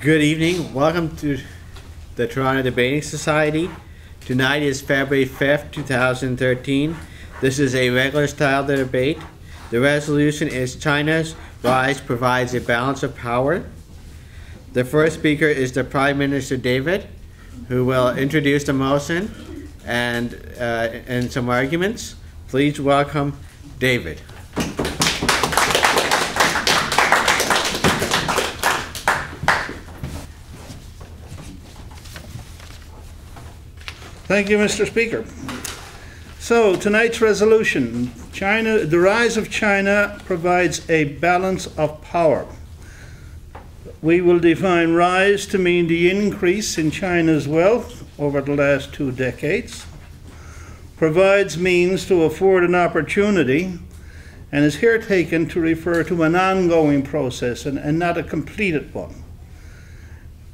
Good evening. Welcome to the Toronto Debating Society. Tonight is February 5th, 2013. This is a regular style debate. The resolution is China's rise provides a balance of power. The first speaker is the Prime Minister David, who will introduce the motion and some arguments. Please welcome David. Thank you, Mr. Speaker. So, tonight's resolution, the rise of China provides a balance of power. We will define rise to mean the increase in China's wealth over the last 2 decades, provides means to afford an opportunity, and is here taken to refer to an ongoing process and not a completed one.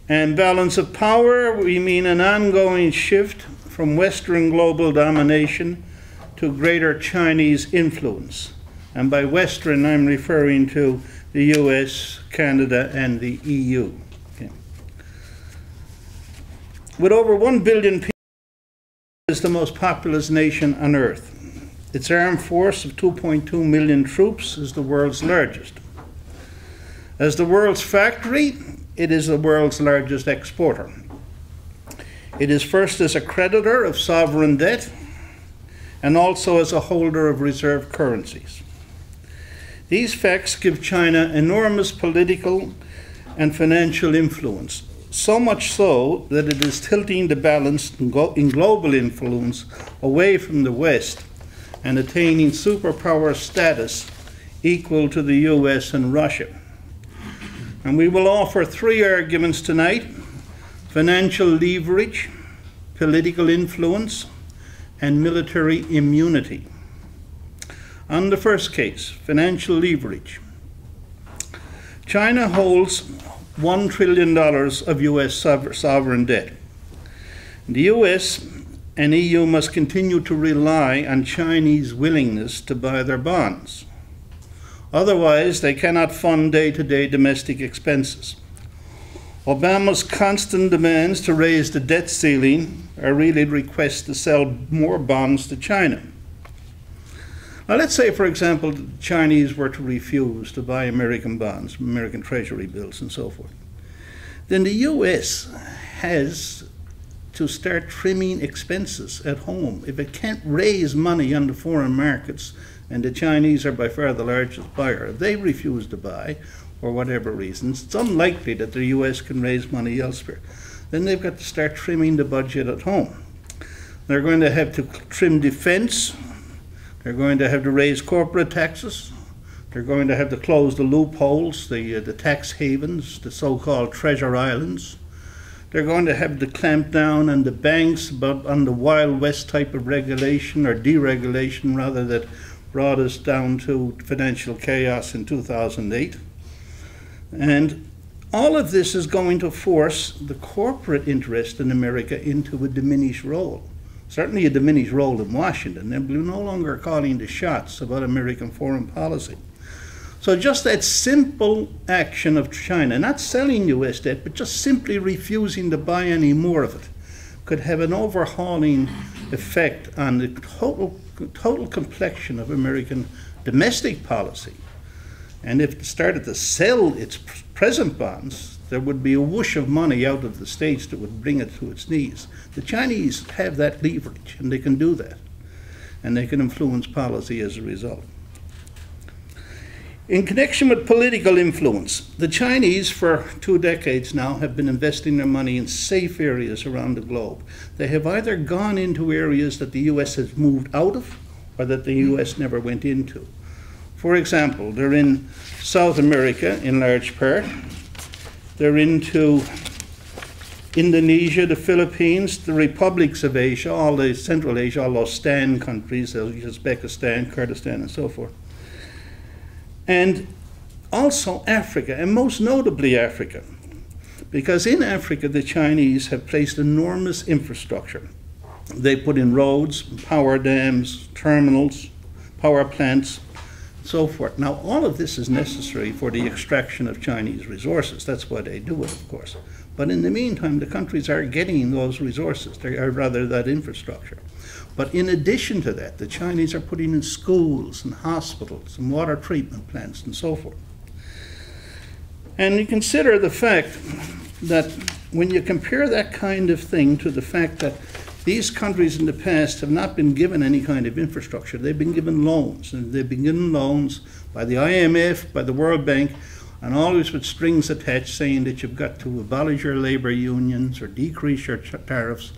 And balance of power, we mean an ongoing shift from Western global domination to greater Chinese influence. And by Western, I'm referring to the US, Canada, and the EU. Okay. With over 1 billion people, it is the most populous nation on earth. Its armed force of 2.2 million troops is the world's largest. As the world's factory, it is the world's largest exporter. It is first as a creditor of sovereign debt and also as a holder of reserve currencies. These facts give China enormous political and financial influence, so much so that it is tilting the balance in global influence away from the West and attaining superpower status equal to the US and Russia. And we will offer 3 arguments tonight: financial leverage, political influence, and military immunity. On the first case, financial leverage. China holds $1 trillion of US sovereign debt. The US and EU must continue to rely on Chinese willingness to buy their bonds. Otherwise, they cannot fund day-to-day domestic expenses. Obama's constant demands to raise the debt ceiling are really requests to sell more bonds to China. Now, let's say, for example, the Chinese were to refuse to buy American bonds, American Treasury bills, and so forth. Then the US has to start trimming expenses at home. If it can't raise money on the foreign markets, and the Chinese are by far the largest buyer, if they refuse to buy, for whatever reasons, it's unlikely that the US can raise money elsewhere. Then they've got to start trimming the budget at home. They're going to have to trim defense. They're going to have to raise corporate taxes. They're going to have to close the loopholes, the tax havens, the so-called treasure islands. They're going to have to clamp down on the banks, on the Wild West type of regulation, or deregulation rather, that brought us down to financial chaos in 2008. And all of this is going to force the corporate interest in America into a diminished role. Certainly a diminished role in Washington. They're no longer calling the shots about American foreign policy. So just that simple action of China, not selling US debt, but just simply refusing to buy any more of it, could have an overhauling effect on the total complexion of American domestic policy. And if it started to sell its present bonds, there would be a whoosh of money out of the States that would bring it to its knees. The Chinese have that leverage, and they can do that. And they can influence policy as a result. In connection with political influence, the Chinese for 2 decades now have been investing their money in safe areas around the globe. They have either gone into areas that the US has moved out of, or that the US never went into. For example, they're in South America in large part. They're into Indonesia, the Philippines, the republics of Asia, all the Central Asia, all those STAN countries, Uzbekistan, Kyrgyzstan, and so forth. And also Africa, and most notably Africa, because in Africa the Chinese have placed enormous infrastructure. They put in roads, power dams, terminals, power plants, so forth. Now, all of this is necessary for the extraction of Chinese resources. That's why they do it, of course. But in the meantime, the countries are getting those resources, or rather that infrastructure. But in addition to that, the Chinese are putting in schools and hospitals and water treatment plants and so forth. And you consider the fact that when you compare that kind of thing to the fact that these countries in the past have not been given any kind of infrastructure, they've been given loans, and they've been given loans by the IMF, by the World Bank, and always with strings attached saying that you've got to abolish your labor unions or decrease your tariffs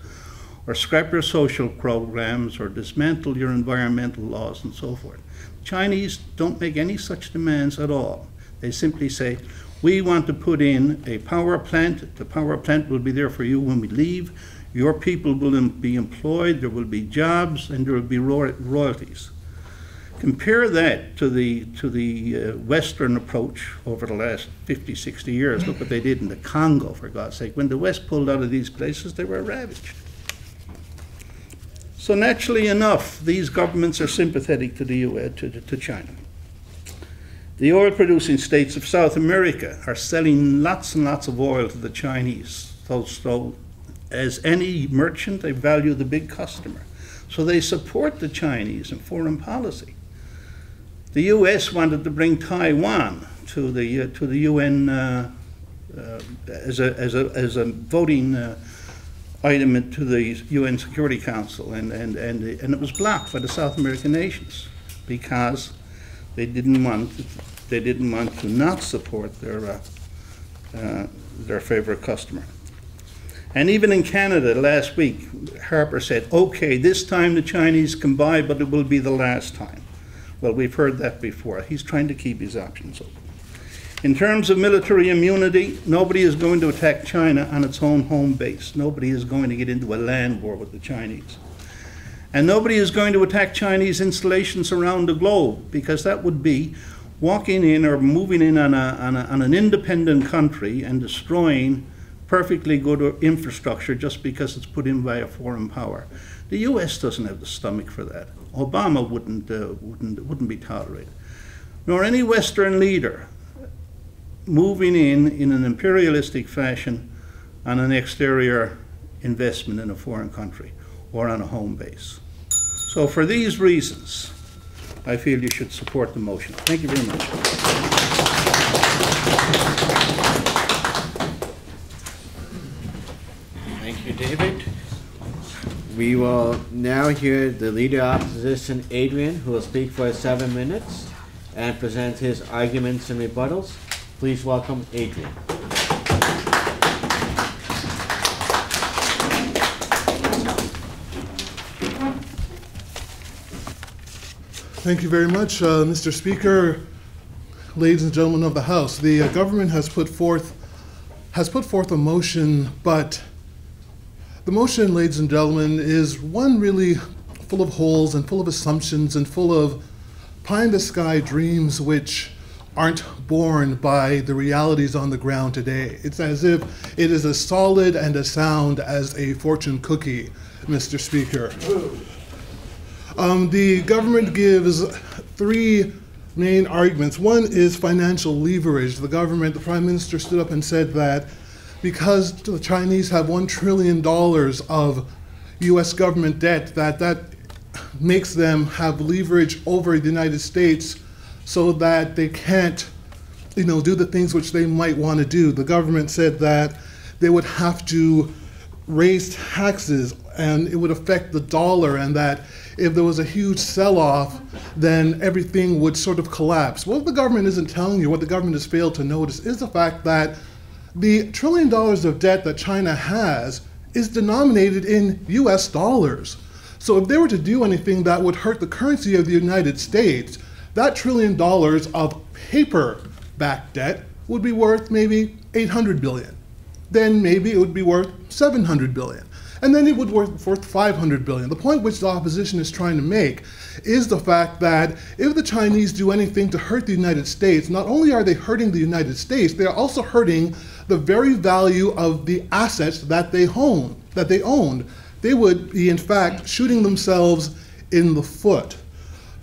or scrap your social programs or dismantle your environmental laws and so forth. Chinese don't make any such demands at all. They simply say, we want to put in a power plant. The power plant will be there for you when we leave. Your people will be employed, there will be jobs, and there will be royalties. Compare that to the Western approach over the last 50, 60 years. Look what they did in the Congo, for God's sake. When the West pulled out of these places, they were ravaged. So naturally enough, these governments are sympathetic to the US, to China. The oil-producing states of South America are selling lots and lots of oil to the Chinese. So as any merchant, they value the big customer. So they support the Chinese in foreign policy. The US wanted to bring Taiwan to the UN as a voting item to the UN Security Council, and it was blocked by the South American nations because they didn't want to not support their favorite customer. And even in Canada last week, Harper said, okay, this time the Chinese can buy, but it will be the last time. Well, we've heard that before. He's trying to keep his options open. In terms of military immunity, nobody is going to attack China on its own home base. Nobody is going to get into a land war with the Chinese. And nobody is going to attack Chinese installations around the globe, because that would be walking in or moving in on an independent country and destroying perfectly good infrastructure just because it's put in by a foreign power. The U.S. doesn't have the stomach for that. Obama wouldn't be tolerated, nor any Western leader moving in an imperialistic fashion on an exterior investment in a foreign country or on a home base. So for these reasons, I feel you should support the motion. Thank you very much. Thank you, David. We will now hear the Leader of Opposition, Adrian, who will speak for 7 minutes and present his arguments and rebuttals. Please welcome Adrian. Thank you very much, Mr. Speaker, ladies and gentlemen of the House. The government has put forth a motion, but the motion, ladies and gentlemen, is one really full of holes and full of assumptions and full of pie-in-the-sky dreams which aren't borne by the realities on the ground today. It's as if it is as solid and as sound as a fortune cookie, Mr. Speaker. The government gives three main arguments. One is financial leverage. The Prime Minister stood up and said that because the Chinese have $1 trillion of US government debt, that makes them have leverage over the United States so that they can't, do the things which they might want to do. The government said that they would have to raise taxes and it would affect the dollar, and that if there was a huge sell-off, then everything would sort of collapse. What the government isn't telling you, what the government has failed to notice, is the fact that the $1 trillion of debt that China has is denominated in US dollars. So if they were to do anything that would hurt the currency of the United States, that $1 trillion of paper-backed debt would be worth maybe $800 billion. Then maybe it would be worth $700 billion. And then it would be worth $500 billion. The point which the opposition is trying to make is the fact that if the Chinese do anything to hurt the United States, not only are they hurting the United States, they are also hurting the very value of the assets that they owned. They would be, in fact, shooting themselves in the foot.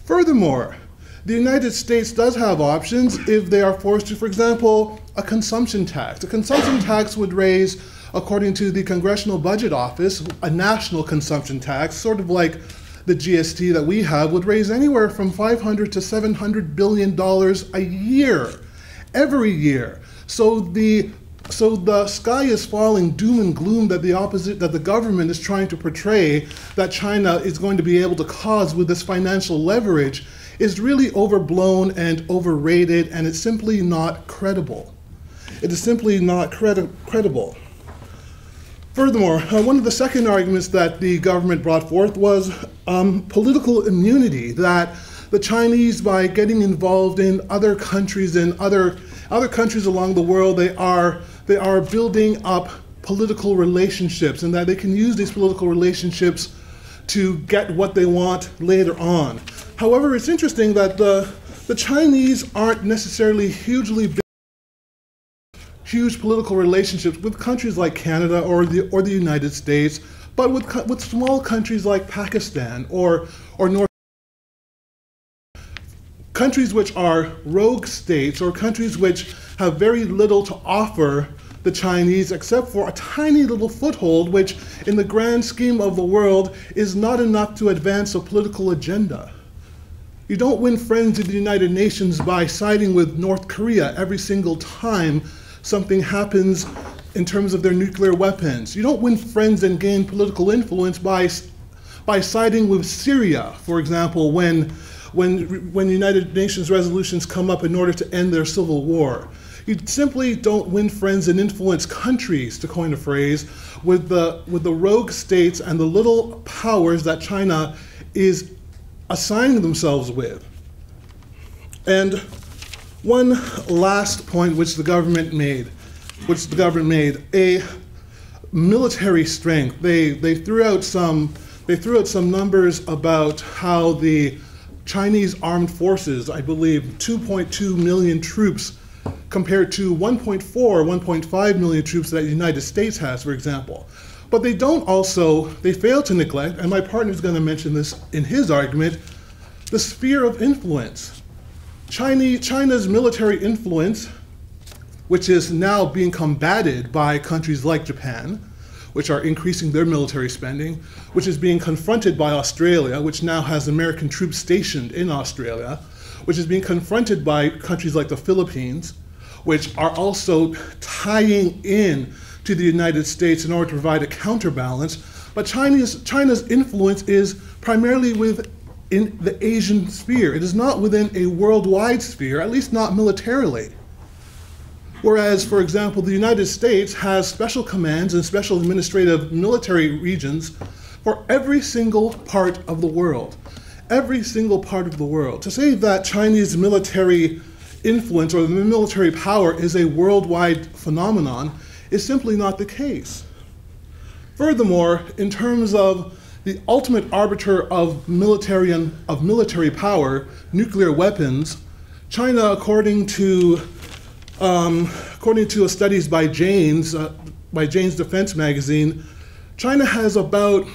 Furthermore, The United States does have options if they are forced to, for example, a consumption tax. A consumption tax would raise, according to the Congressional Budget Office, a national consumption tax, sort of like the GST that we have, would raise anywhere from $500 to $700 billion a year, every year. So the sky is falling doom and gloom that the government is trying to portray that China is going to be able to cause with this financial leverage is really overblown and overrated, and it's simply not credible. It is simply not credible. Furthermore, one of the second arguments that the government brought forth was political immunity, that the Chinese, by getting involved in other countries and other countries along the world, they are building up political relationships, and that they can use these political relationships to get what they want later on. However, it's interesting that the Chinese aren't necessarily huge political relationships with countries like Canada or the United States, but with small countries like Pakistan or North countries which are rogue states, or countries which have very little to offer the Chinese except for a tiny little foothold, which in the grand scheme of the world is not enough to advance a political agenda. You don't win friends in the United Nations by siding with North Korea every single time something happens in terms of their nuclear weapons. You don't win friends and gain political influence by siding with Syria, for example, when United Nations resolutions come up in order to end their civil war. You simply don't win friends and influence countries, to coin a phrase, with the rogue states and the little powers that China is assigning themselves with. And one last point which the government made, a military strength. They threw out some numbers about how the Chinese armed forces, I believe 2.2 million troops compared to 1.5 million troops that the United States has, for example. But they fail to neglect, and my partner's going to mention this in his argument, the sphere of influence. China's military influence, which is now being combated by countries like Japan, which are increasing their military spending, which is being confronted by Australia, which now has American troops stationed in Australia, which is being confronted by countries like the Philippines, which are also tying in to the United States in order to provide a counterbalance. But China's influence is primarily within the Asian sphere. It is not within a worldwide sphere, at least not militarily. Whereas, for example, the United States has special commands and special administrative military regions for every single part of the world. Every single part of the world. To say that Chinese military influence or the military power is a worldwide phenomenon is simply not the case. Furthermore, in terms of the ultimate arbiter of military power, nuclear weapons, China, according to studies by Jane's Defense magazine, China has about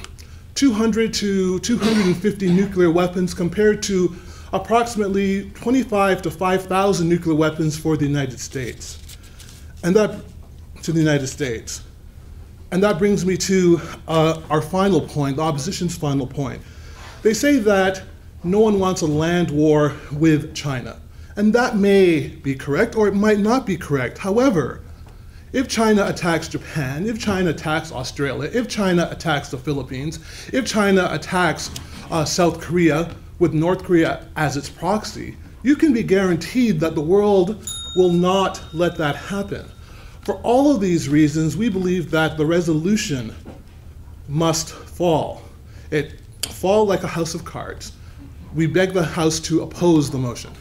200 to 250 nuclear weapons compared to approximately 25 to 5,000 nuclear weapons for the United States. And that brings me to our final point, the opposition's final point. They say that no one wants a land war with China. And that may be correct, or it might not be correct. However, if China attacks Japan, if China attacks Australia, if China attacks the Philippines, if China attacks South Korea with North Korea as its proxy, you can be guaranteed that the world will not let that happen. For all of these reasons, we believe that the resolution must fall. It fall like a house of cards. We beg the House to oppose the motion.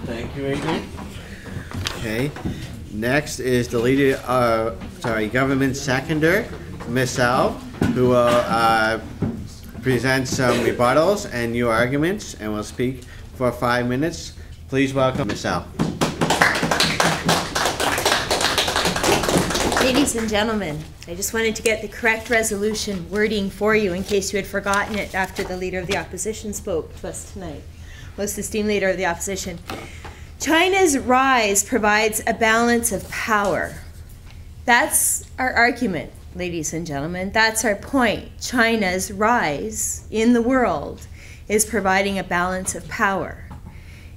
Thank you, Adrian. Okay. Next is the leader, government seconder, Ms. Al, who will present some rebuttals and new arguments, and will speak for 5 minutes. Please welcome Ms. Al. Ladies and gentlemen, I just wanted to get the correct resolution wording for you in case you had forgotten it after the Leader of the Opposition spoke to us tonight. Most esteemed Leader of the Opposition. China's rise provides a balance of power. That's our argument, ladies and gentlemen. That's our point. China's rise in the world is providing a balance of power.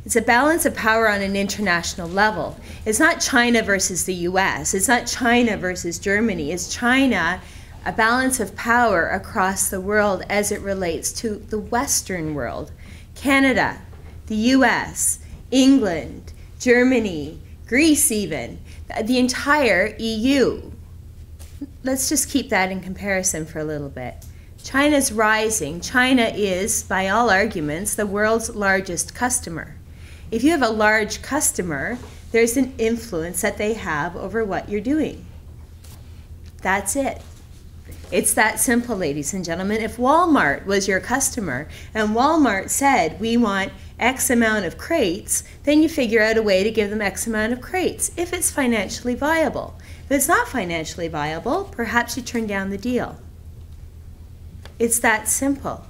It's a balance of power on an international level. It's not China versus the US. It's not China versus Germany. It's China, a balance of power across the world as it relates to the Western world. Canada, the US, England, Germany, Greece even, the entire EU. Let's just keep that in comparison for a little bit. China's rising. China is, by all arguments, the world's largest customer. If you have a large customer, there's an influence that they have over what you're doing. That's it. It's that simple, ladies and gentlemen. If Walmart was your customer and Walmart said, we want X amount of crates, then you figure out a way to give them X amount of crates, if it's financially viable. If it's not financially viable, perhaps you turn down the deal. It's that simple.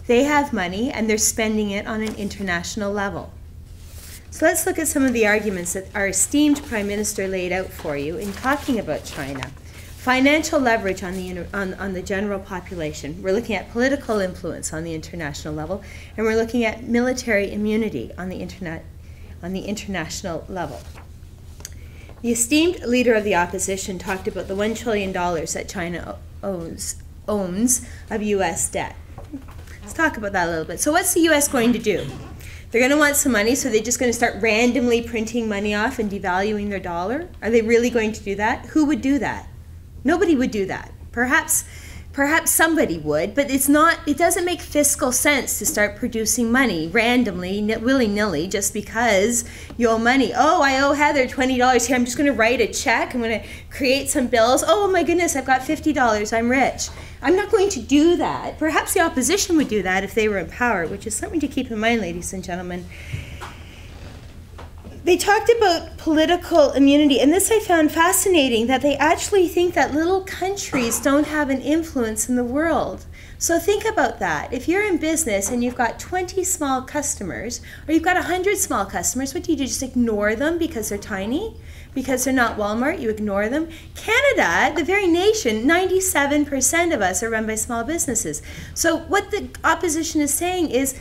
They have money and they're spending it on an international level. So let's look at some of the arguments that our esteemed Prime Minister laid out for you in talking about China. Financial leverage on the general population. We're looking at political influence on the international level, and we're looking at military immunity on the international level. The esteemed Leader of the Opposition talked about the $1 trillion that China owns of U.S. debt. Let's talk about that a little bit. So what's the U.S. going to do? They're going to want some money, so they're just going to start randomly printing money off and devaluing their dollar? Are they really going to do that? Who would do that? Nobody would do that. Perhaps somebody would, but it doesn't make fiscal sense to start producing money randomly, willy-nilly, just because you owe money. Oh, I owe Heather $20 here. I'm just going to write a check. I'm going to create some bills. Oh my goodness, I've got $50. I'm rich. I'm not going to do that. Perhaps the opposition would do that if they were in power, which is something to keep in mind, ladies and gentlemen. They talked about political immunity, and this I found fascinating, that they actually think that little countries don't have an influence in the world. So think about that. If you're in business and you've got 20 small customers, or you've got 100 small customers, what do? Just ignore them because they're tiny? Because they're not Walmart, you ignore them? Canada, the very nation, 97% of us are run by small businesses. So what the opposition is saying is,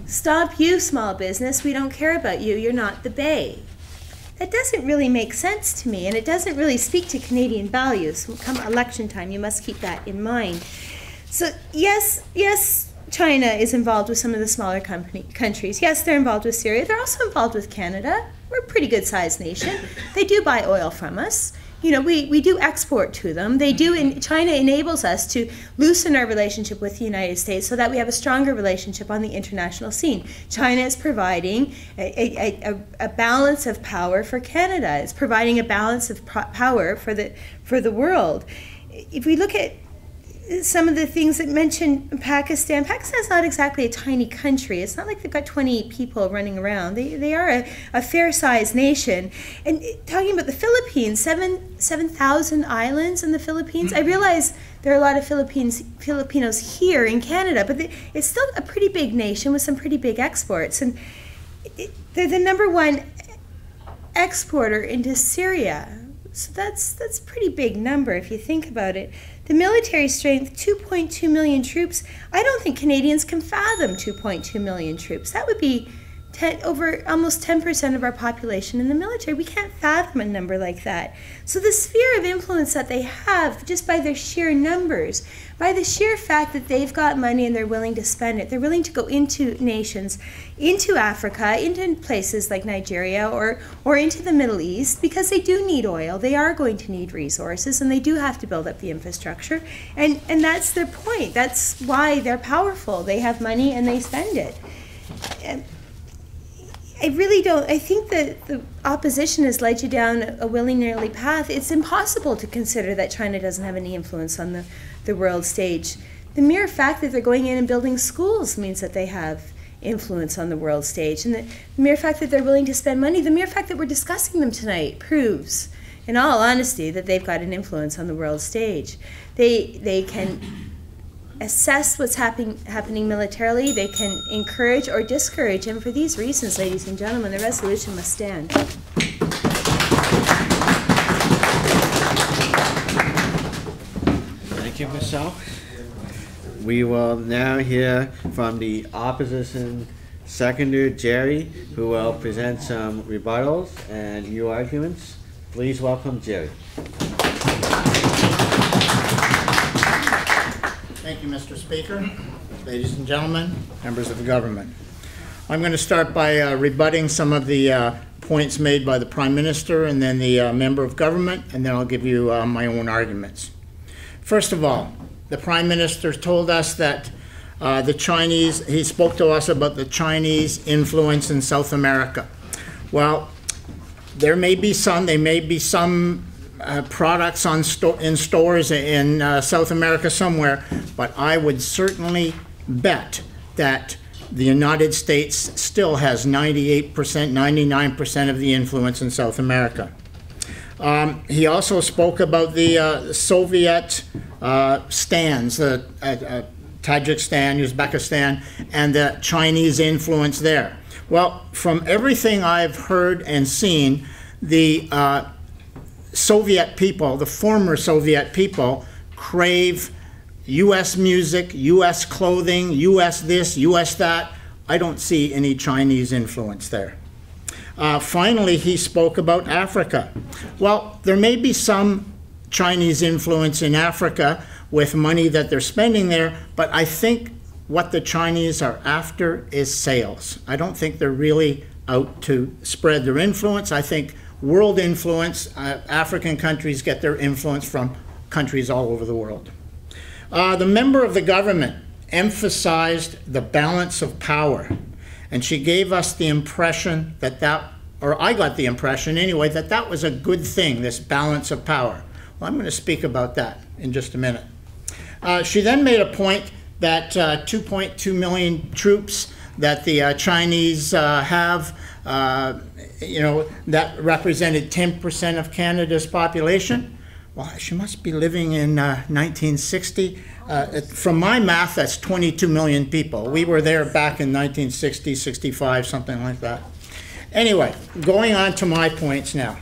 stop you, small business. We don't care about you. You're not the Bay. That doesn't really make sense to me, and it doesn't really speak to Canadian values. Come election time, you must keep that in mind. So yes, China is involved with some of the smaller countries. Yes, they're involved with Syria. They're also involved with Canada. We're a pretty good-sized nation. They do buy oil from us. You know, we do export to them. China enables us to loosen our relationship with the United States so that we have a stronger relationship on the international scene. China is providing a balance of power for Canada. It's providing a balance of power for the world. If we look at some of the things that mention Pakistan's not exactly a tiny country. It's not like they've got 20 people running around. They are a fair-sized nation. And talking about the Philippines, 7,000 islands in the Philippines. I realize there are a lot of Filipinos here in Canada, but it's still a pretty big nation with some pretty big exports. And they're the #1 exporter into Syria. So that's a pretty big number if you think about it. The military strength, 2.2 million troops. I don't think Canadians can fathom 2.2 million troops. That would be over almost 10% of our population in the military. We can't fathom a number like that. So the sphere of influence that they have, just by their sheer numbers, by the sheer fact that they've got money and they're willing to spend it, they're willing to go into nations, into Africa, into places like Nigeria or into the Middle East, because they do need oil. They are going to need resources, and they do have to build up the infrastructure. And that's their point. That's why they're powerful. They have money and they spend it. I think that the opposition has led you down a willy-nilly path. It's impossible to consider that China doesn't have any influence on the world stage. The mere fact that they're going in and building schools means that they have influence on the world stage. And the mere fact that they're willing to spend money, the mere fact that we're discussing them tonight proves in all honesty, that they've got an influence on the world stage. They can assess what's happening militarily. They can encourage or discourage. And for these reasons, ladies and gentlemen, the resolution must stand. Thank you, Michelle. We will now hear from the opposition seconder, Gerry, who will present some rebuttals and new arguments. Please welcome Gerry. Thank you, Mr. Speaker. Ladies and gentlemen, members of the government. I'm going to start by rebutting some of the points made by the Prime Minister and then the member of government, and then I'll give you my own arguments. First of all, the Prime Minister told us that the Chinese, he spoke to us about the Chinese influence in South America. Well, there may be some products in stores in South America somewhere, but I would certainly bet that the United States still has 98%, 99% of the influence in South America. He also spoke about the Soviet stands, Tajikistan, Uzbekistan, and the Chinese influence there. Well, from everything I've heard and seen, the Soviet people, the former Soviet people, crave U.S. music, U.S. clothing, U.S. this, U.S. that. I don't see any Chinese influence there. Finally, he spoke about Africa. Well, there may be some Chinese influence in Africa with money that they're spending there, but I think what the Chinese are after is sales. I don't think they're really out to spread their influence. I think world influence, African countries get their influence from countries all over the world. The member of the government emphasized the balance of power, and she gave us the impression or I got the impression anyway, that that was a good thing, this balance of power. Well, I'm going to speak about that in just a minute. She then made a point that 2.2 million troops that the Chinese have, that represented 10% of Canada's population. Well, she must be living in 1960. From my math, that's 22 million people. We were there back in 1960, 65, something like that. Anyway, going on to my points now.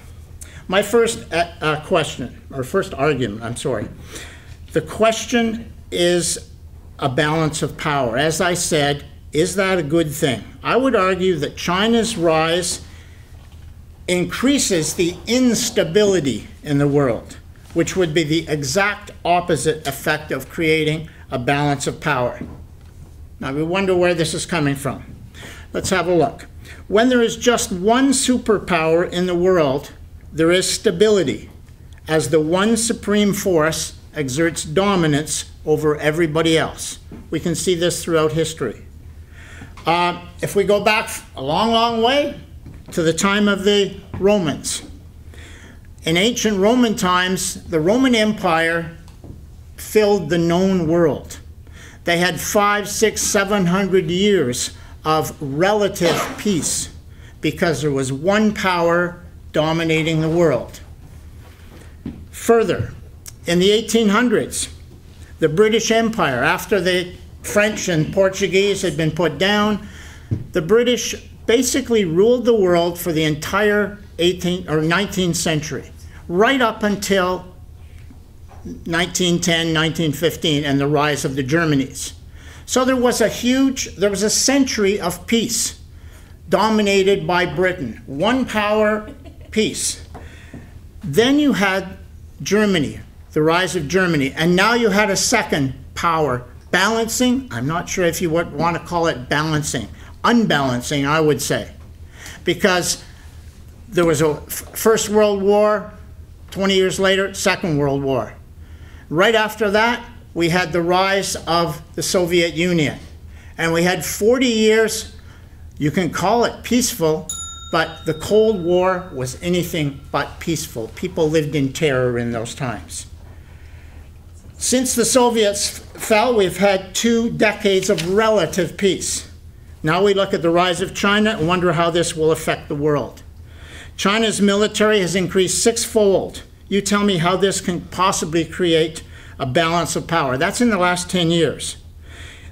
My first argument, I'm sorry. The question is a balance of power. As I said, is that a good thing? I would argue that China's rise increases the instability in the world, which would be the exact opposite effect of creating a balance of power. Now, we wonder where this is coming from. Let's have a look. When there is just one superpower in the world, there is stability, as the one supreme force exerts dominance over everybody else. We can see this throughout history. If we go back a long, long way to the time of the Romans, in ancient Roman times, the Roman Empire filled the known world. They had 500, 600, 700 years of relative peace because there was one power dominating the world. Further, in the 1800s, the British Empire, after the French and Portuguese had been put down, the British basically ruled the world for the entire 19th century, right up until 1910, 1915, and the rise of the Germanys. So there was a century of peace dominated by Britain. One power, peace. Then you had Germany, the rise of Germany, and now you had a second power. Balancing, I'm not sure if you would want to call it balancing. Unbalancing, I would say. Because there was a First World War, 20 years later, Second World War. Right after that, we had the rise of the Soviet Union. And we had 40 years, you can call it peaceful, but the Cold War was anything but peaceful. People lived in terror in those times. Since the Soviets fell, we've had 2 decades of relative peace. Now we look at the rise of China and wonder how this will affect the world. China's military has increased sixfold. You tell me how this can possibly create a balance of power. That's in the last 10 years.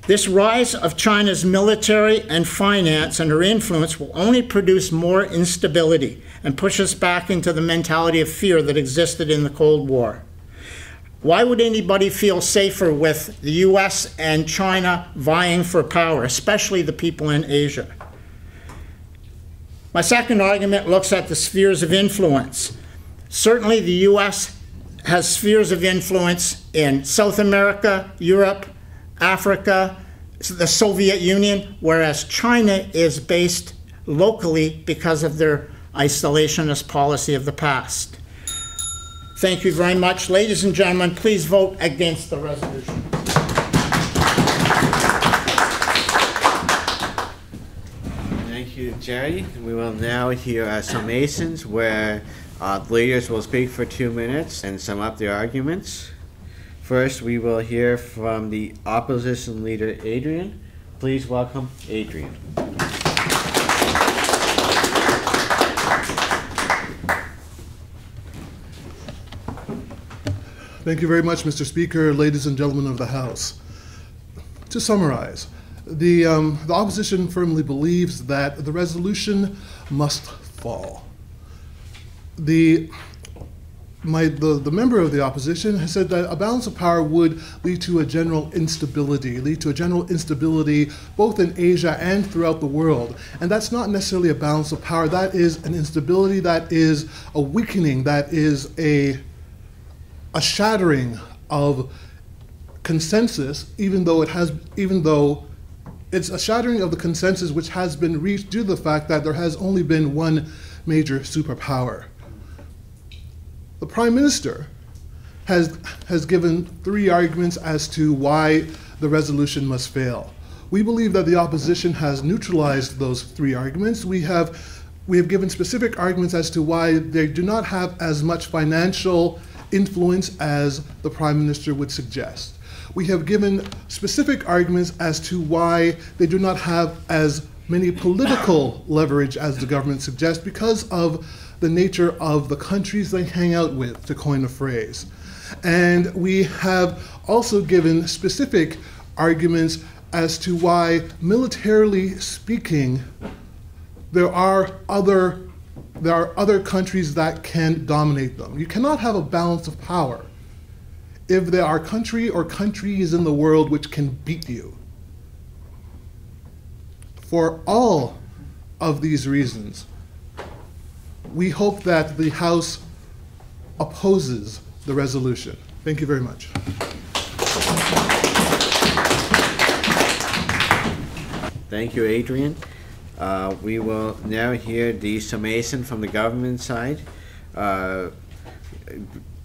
This rise of China's military and finance and her influence will only produce more instability and push us back into the mentality of fear that existed in the Cold War. Why would anybody feel safer with the US and China vying for power, especially the people in Asia? My second argument looks at the spheres of influence. Certainly the US has spheres of influence in South America, Europe, Africa, the Soviet Union, whereas China is based locally because of their isolationist policy of the past. Thank you very much. Ladies and gentlemen, please vote against the resolution. Thank you, Gerry. We will now hear summations where leaders will speak for 2 minutes and sum up their arguments. First, we will hear from the opposition leader, Adrian. Please welcome Adrian. Thank you very much, Mr. Speaker, ladies and gentlemen of the House. To summarize, the opposition firmly believes that the resolution must fall. The member of the opposition has said that a balance of power would lead to a general instability, both in Asia and throughout the world. And that's not necessarily a balance of power. That is an instability, that is a weakening, that is a shattering of consensus, even though it's a shattering of the consensus which has been reached due to the fact that there has only been one major superpower. The Prime Minister has given 3 arguments as to why the resolution must fail. We believe that the opposition has neutralized those 3 arguments. We have given specific arguments as to why they do not have as much financial influence as the Prime Minister would suggest. We have given specific arguments as to why they do not have as many political leverage as the government suggests because of the nature of the countries they hang out with, to coin a phrase. And we have also given specific arguments as to why, militarily speaking, there are other countries that can dominate them. You cannot have a balance of power if there are country or countries in the world which can beat you. For all of these reasons, we hope that the House opposes the resolution. Thank you very much. Thank you, Adrian. We will now hear the summation from the government side.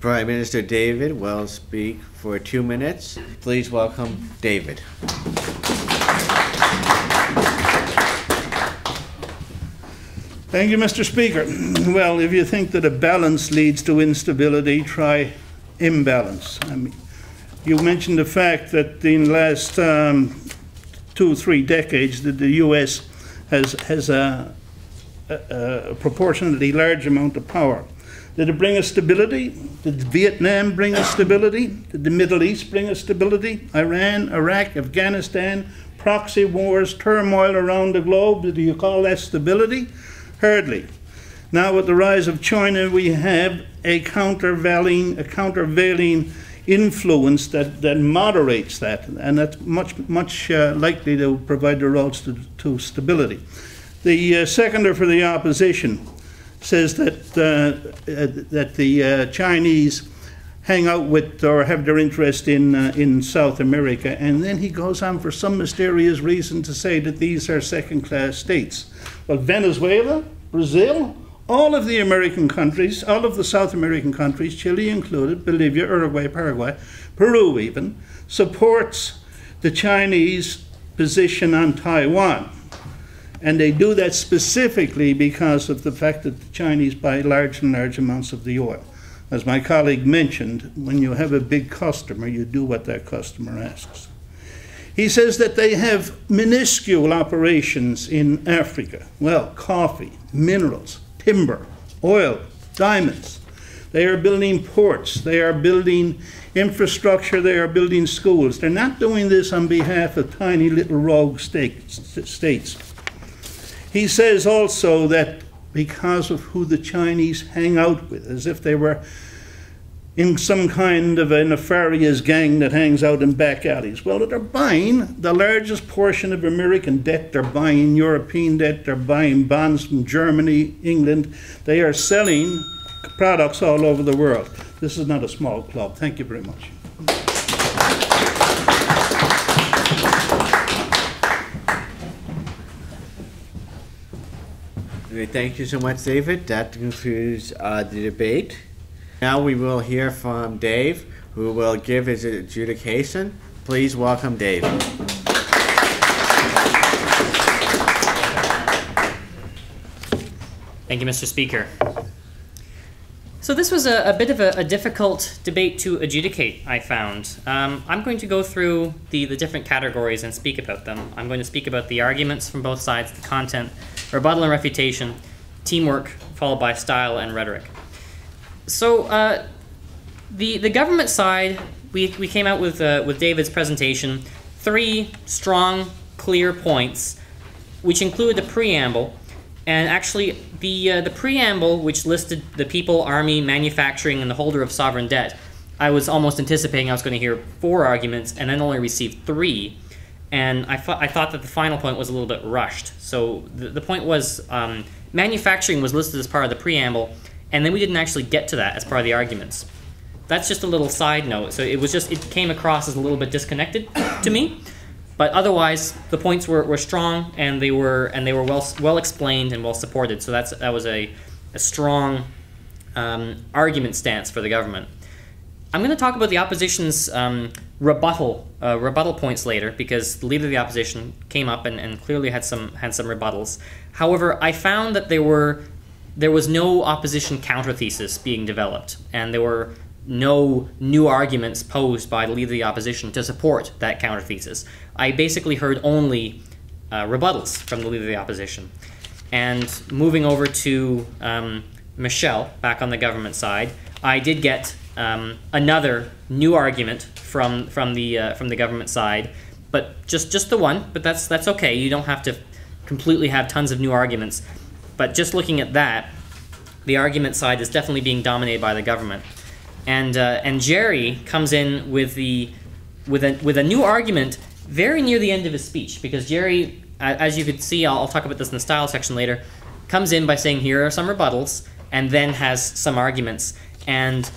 Prime Minister David will speak for 2 minutes. Please welcome David. Thank you, Mr. Speaker. Well, if you think that a balance leads to instability, try imbalance. I mean, you mentioned the fact that in the last 2 or 3 decades that the U.S. has a proportionately large amount of power. Did it bring us stability? Did Vietnam bring us stability? Did the Middle East bring us stability? Iran, Iraq, Afghanistan, proxy wars, turmoil around the globe, do you call that stability? Hardly. Now with the rise of China, we have a countervailing influence that moderates that, and that's much likely to provide the roads to stability. The seconder for the opposition says that the Chinese hang out with or have their interest in South America, and then he goes on for some mysterious reason to say that these are second-class states. Well, Venezuela, Brazil, all of the American countries, all of the South American countries, Chile included, Bolivia, Uruguay, Paraguay, Peru even, supports the Chinese position on Taiwan. And they do that specifically because of the fact that the Chinese buy large and large amounts of the oil. As my colleague mentioned, when you have a big customer, you do what that customer asks. He says that they have minuscule operations in Africa. Well, coffee, minerals, timber, oil, diamonds. They are building ports. They are building infrastructure. They are building schools. They're not doing this on behalf of tiny little rogue states. He says also that because of who the Chinese hang out with, as if they were in some kind of a nefarious gang that hangs out in back alleys. Well, they're buying the largest portion of American debt. They're buying European debt. They're buying bonds from Germany, England. They are selling products all over the world. This is not a small club. Thank you very much. Thank you so much, David. That concludes the debate. Now we will hear from Dave, who will give his adjudication. Please welcome Dave. Thank you, Mr. Speaker. So this was a bit of a difficult debate to adjudicate, I found. I'm going to go through the different categories and speak about them. I'm going to speak about the arguments from both sides, the content, rebuttal and refutation, teamwork, followed by style and rhetoric. So the government side, we came out with David's presentation, 3 strong, clear points, which include the preamble. And actually, the preamble, which listed the people, army, manufacturing, and the holder of sovereign debt, I was almost anticipating I was going to hear 4 arguments, and then only received 3. And I thought that the final point was a little bit rushed. So the point was manufacturing was listed as part of the preamble, and then we didn't actually get to that as part of the arguments. That's just a little side note. So it came across as a little bit disconnected to me. But otherwise, the points were strong, and they were well explained and well supported. So that was a strong argument stance for the government. I'm going to talk about the opposition's rebuttal points later, because the leader of the opposition came up and clearly had some rebuttals. However, I found that there was no opposition counter-thesis being developed, and there were no new arguments posed by the leader of the opposition to support that counter-thesis. I basically heard only rebuttals from the leader of the opposition. And moving over to Michelle, back on the government side, I did get another new argument from the government side, but just the one. But that's okay. You don't have to completely have tons of new arguments. But just looking at that, the argument side is definitely being dominated by the government. And Gerry comes in with a new argument very near the end of his speech, because Gerry, as you could see, I'll talk about this in the style section later, comes in by saying here are some rebuttals, and then has some arguments. And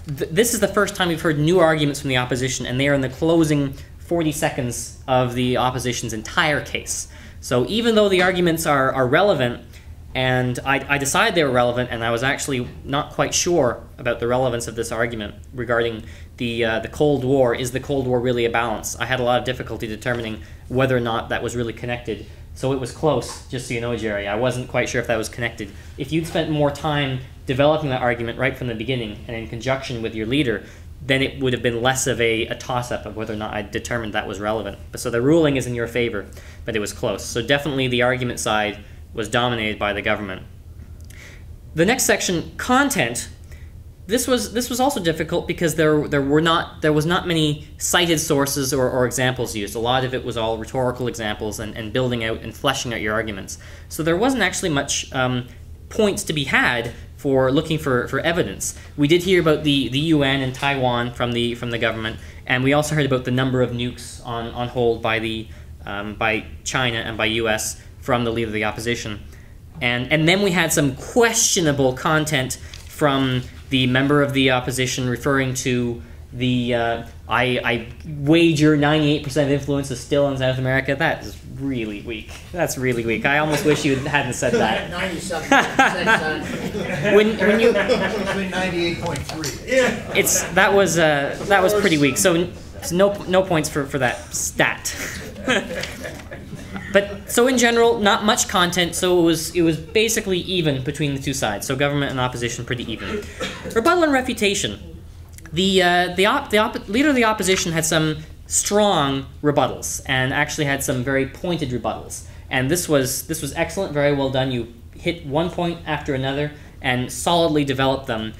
this is the first time we've heard new arguments from the opposition, and they are in the closing 40 seconds of the opposition's entire case. So even though the arguments are relevant, and I decided they were relevant, and I was actually not quite sure about the relevance of this argument regarding the Cold War. Is the Cold War really a balance? I had a lot of difficulty determining whether or not that was really connected. So it was close, just so you know, Gerry. I wasn't quite sure if that was connected. If you'd spent more time developing that argument right from the beginning and in conjunction with your leader, then it would have been less of a toss-up of whether or not I determined that was relevant. So the ruling is in your favor, but it was close. So definitely the argument side was dominated by the government. The next section, content. This was also difficult because there was not many cited sources or examples used. A lot of it was all rhetorical examples and building out and fleshing out your arguments. So there wasn't actually much points to be had for looking for evidence. We did hear about the UN and Taiwan from the government, and we also heard about the number of nukes on hold by China and by US from the leader of the opposition. And then we had some questionable content from the member of the opposition referring to the, I wager 98% of influence is still in South America. That is really weak. That's really weak. I almost wish you hadn't said that. 97.6. when you 98.3. that was pretty weak. So no points for that stat. But so in general, not much content. So it was basically even between the two sides. So government and opposition pretty even. Rebuttal and refutation. The leader of the opposition had some strong rebuttals and actually had some very pointed rebuttals. And this was excellent, very well done. You hit one point after another, and solidly develop them.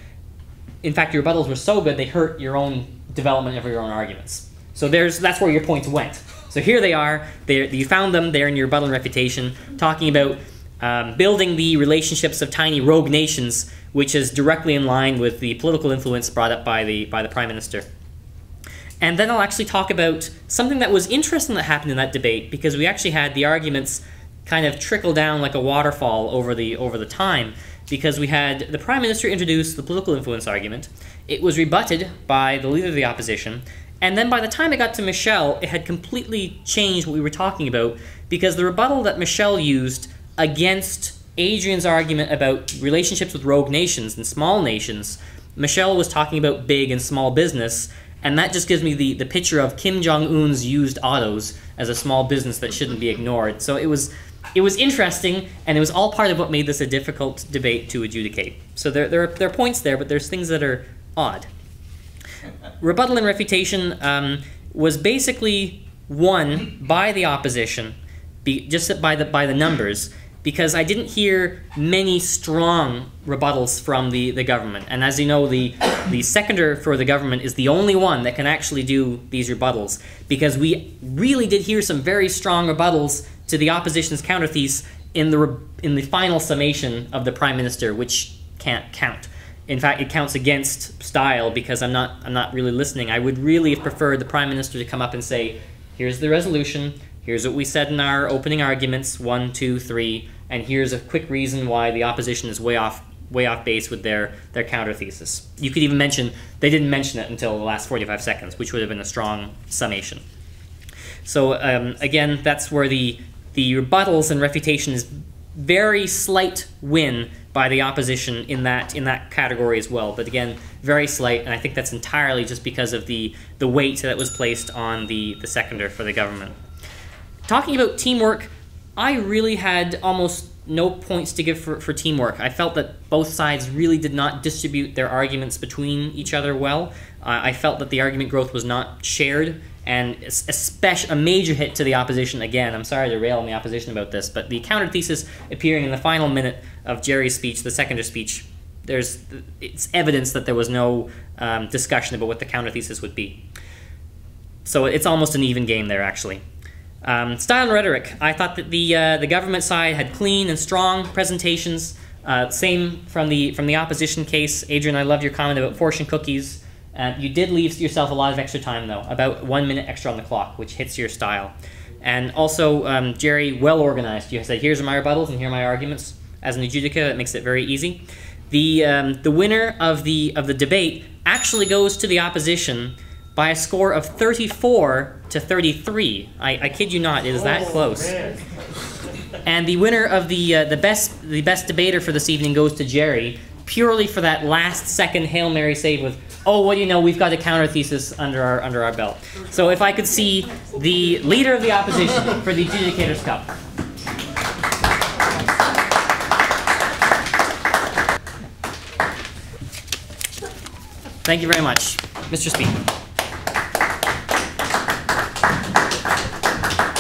In fact, your rebuttals were so good they hurt your own development of your own arguments. So that's where your points went. So here they are. You found them there in your rebuttal and refutation, talking about building the relationships of tiny rogue nations, which is directly in line with the political influence brought up by the Prime Minister. And then I'll actually talk about something that was interesting that happened in that debate, because we actually had the arguments kind of trickle down like a waterfall over the time, because we had the Prime Minister introduce the political influence argument. It was rebutted by the leader of the opposition, and then by the time it got to Michel, it had completely changed what we were talking about, because the rebuttal that Michel used against Adrian's argument about relationships with rogue nations and small nations, Michel was talking about big and small business, and that just gives me the picture of Kim Jong-un's used autos as a small business that shouldn't be ignored. So it was interesting, and it was all part of what made this a difficult debate to adjudicate. So there are points there, but there's things that are odd. Rebuttal and refutation was basically won by the opposition, just by the numbers, because I didn't hear many strong rebuttals from the government. And as you know, the seconder for the government is the only one that can actually do these rebuttals, because we really did hear some very strong rebuttals to the opposition's counterthesis in the final summation of the Prime Minister, which can't count. In fact, it counts against style, because I'm not really listening. I would really have preferred the Prime Minister to come up and say, here's the resolution, here's what we said in our opening arguments, 1, 2, 3, and here's a quick reason why the opposition is way off base with their counter thesis. You could even mention, they didn't mention it until the last 45 seconds, which would have been a strong summation. So again, that's where the rebuttals and refutation is very slight win by the opposition in that category as well. But again, very slight, and I think that's entirely just because of the weight that was placed on the seconder for the government. Talking about teamwork, I really had almost no points to give for teamwork. I felt that both sides really did not distribute their arguments between each other well. I felt that the argument growth was not shared, and a major hit to the opposition. Again, I'm sorry to rail on the opposition about this, but the counter thesis appearing in the final minute of Gerry's speech, the seconder speech, it's evidence that there was no discussion about what the counter thesis would be. So it's almost an even game there, actually. Style and rhetoric. I thought that the government side had clean and strong presentations. Same from the opposition case. Adrian, I loved your comment about fortune cookies. You did leave yourself a lot of extra time, though, about 1 minute extra on the clock, which hits your style. And also, Gerry, well organized. You said, here's my rebuttals and here are my arguments. As an adjudicator, it makes it very easy. The winner of the debate actually goes to the opposition by a score of 34 to 33. I kid you not, it is that close. Man. And the winner of the best debater for this evening goes to Gerry, purely for that last second Hail Mary save with, oh, what do you know, we've got a counter thesis under our belt. So if I could see the leader of the opposition for the Adjudicator's Cup. Thank you very much, Mr. Speaker.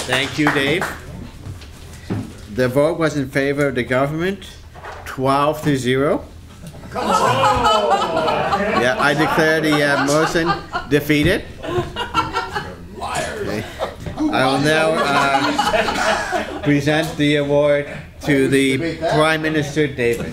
Thank you, Dave. The vote was in favor of the government, 12-0. Yeah, I declare the motion defeated. Okay. I will now present the award to the Prime Minister, David.